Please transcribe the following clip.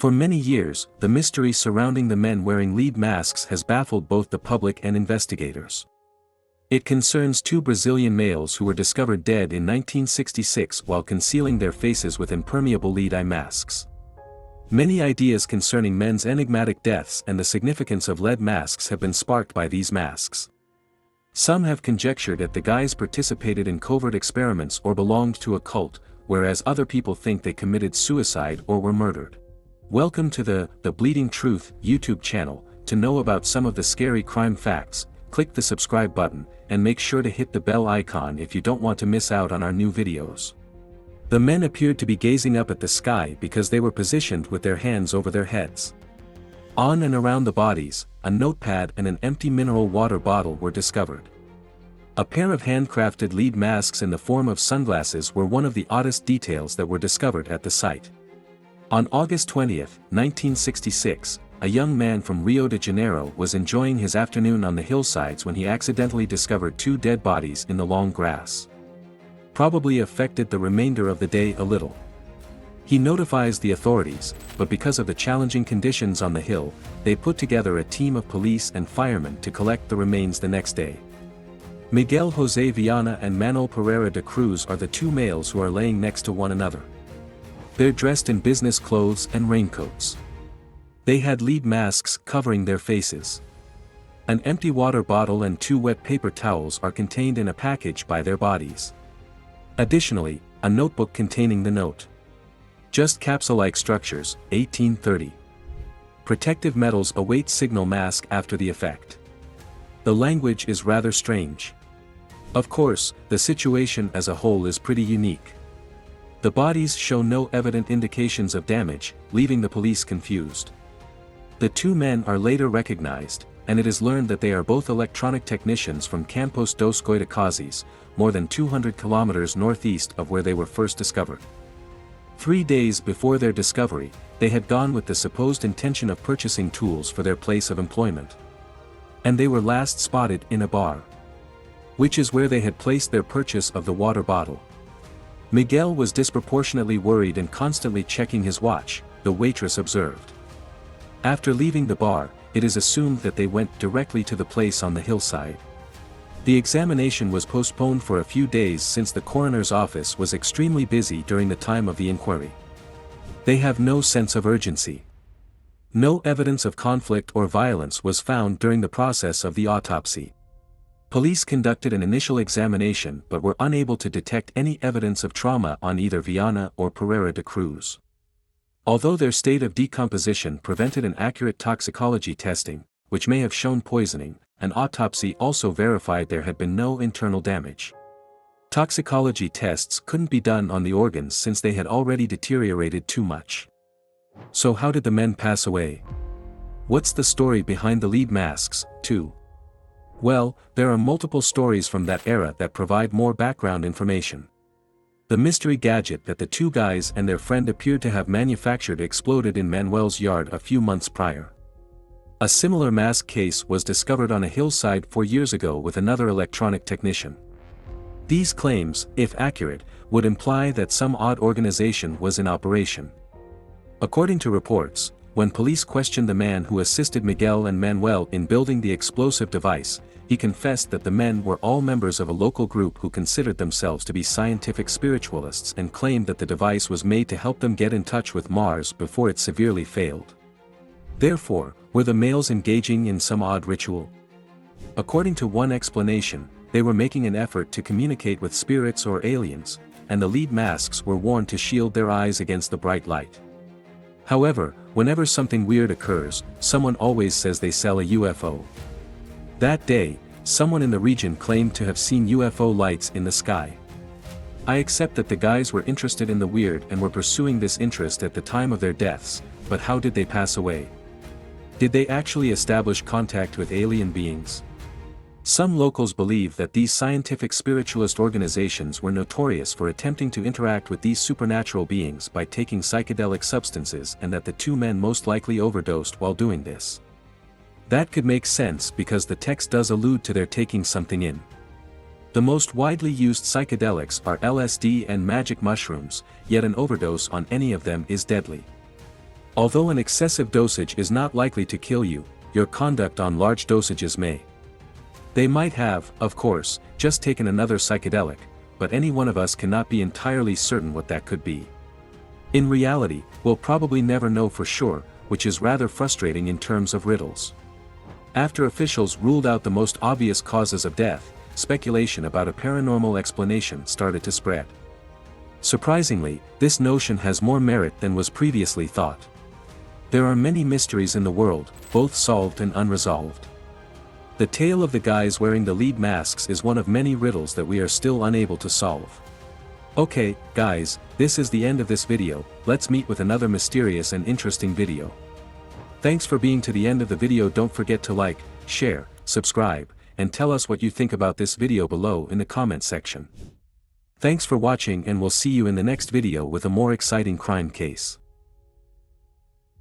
For many years, the mystery surrounding the men wearing lead masks has baffled both the public and investigators. It concerns two Brazilian males who were discovered dead in 1966 while concealing their faces with impermeable lead-eye masks. Many ideas concerning men's enigmatic deaths and the significance of lead masks have been sparked by these masks. Some have conjectured that the guys participated in covert experiments or belonged to a cult, whereas other people think they committed suicide or were murdered. Welcome to the Bleeding Truth YouTube channel. To know about some of the scary crime facts, click the subscribe button, and make sure to hit the bell icon if you don't want to miss out on our new videos. The men appeared to be gazing up at the sky because they were positioned with their hands over their heads. On and around the bodies, a notepad and an empty mineral water bottle were discovered. A pair of handcrafted lead masks in the form of sunglasses were one of the oddest details that were discovered at the site. On August 20, 1966, a young man from Rio de Janeiro was enjoying his afternoon on the hillsides when he accidentally discovered two dead bodies in the long grass. Probably affected the remainder of the day a little. He notifies the authorities, but because of the challenging conditions on the hill, they put together a team of police and firemen to collect the remains the next day. Miguel José Viana and Manuel Pereira de Cruz are the two males who are laying next to one another. They're dressed in business clothes and raincoats. They had lead masks covering their faces. An empty water bottle and two wet paper towels are contained in a package by their bodies. Additionally, a notebook containing the note. Just capsule-like structures, 1830. Protective metals await signal mask after the effect. The language is rather strange. Of course, the situation as a whole is pretty unique. The bodies show no evident indications of damage, leaving the police confused. The two men are later recognized, and it is learned that they are both electronic technicians from Campos dos Goitacazes, more than 200 kilometers northeast of where they were first discovered. 3 days before their discovery, they had gone with the supposed intention of purchasing tools for their place of employment. And they were last spotted in a bar, which is where they had placed their purchase of the water bottle. Miguel was disproportionately worried and constantly checking his watch, the waitress observed. After leaving the bar, it is assumed that they went directly to the place on the hillside. The examination was postponed for a few days since the coroner's office was extremely busy during the time of the inquiry. They have no sense of urgency. No evidence of conflict or violence was found during the process of the autopsy. Police conducted an initial examination but were unable to detect any evidence of trauma on either Viana or Pereira de Cruz. Although their state of decomposition prevented an accurate toxicology testing, which may have shown poisoning, an autopsy also verified there had been no internal damage. Toxicology tests couldn't be done on the organs since they had already deteriorated too much. So how did the men pass away? What's the story behind the lead masks, too? Well, there are multiple stories from that era that provide more background information. The mystery gadget that the two guys and their friend appeared to have manufactured exploded in Manuel's yard a few months prior. A similar mask case was discovered on a hillside 4 years ago with another electronic technician. These claims, if accurate, would imply that some odd organization was in operation. According to reports, when police questioned the man who assisted Miguel and Manuel in building the explosive device, he confessed that the men were all members of a local group who considered themselves to be scientific spiritualists and claimed that the device was made to help them get in touch with Mars before it severely failed. Therefore, were the males engaging in some odd ritual? According to one explanation, they were making an effort to communicate with spirits or aliens, and the lead masks were worn to shield their eyes against the bright light. However, whenever something weird occurs, someone always says they sell a UFO. That day, someone in the region claimed to have seen UFO lights in the sky. I accept that the guys were interested in the weird and were pursuing this interest at the time of their deaths, but how did they pass away? Did they actually establish contact with alien beings? Some locals believe that these scientific spiritualist organizations were notorious for attempting to interact with these supernatural beings by taking psychedelic substances and that the two men most likely overdosed while doing this. That could make sense because the text does allude to their taking something in. The most widely used psychedelics are LSD and magic mushrooms, yet an overdose on any of them is deadly. Although an excessive dosage is not likely to kill you, your conduct on large dosages may. They might have, of course, just taken another psychedelic, but any one of us cannot be entirely certain what that could be. In reality, we'll probably never know for sure, which is rather frustrating in terms of riddles. After officials ruled out the most obvious causes of death, speculation about a paranormal explanation started to spread. Surprisingly, this notion has more merit than was previously thought. There are many mysteries in the world, both solved and unresolved. The tale of the guys wearing the lead masks is one of many riddles that we are still unable to solve. Okay, guys, this is the end of this video. Let's meet with another mysterious and interesting video. Thanks for being to the end of the video. Don't forget to like, share, subscribe, and tell us what you think about this video below in the comment section. Thanks for watching, and we'll see you in the next video with a more exciting crime case.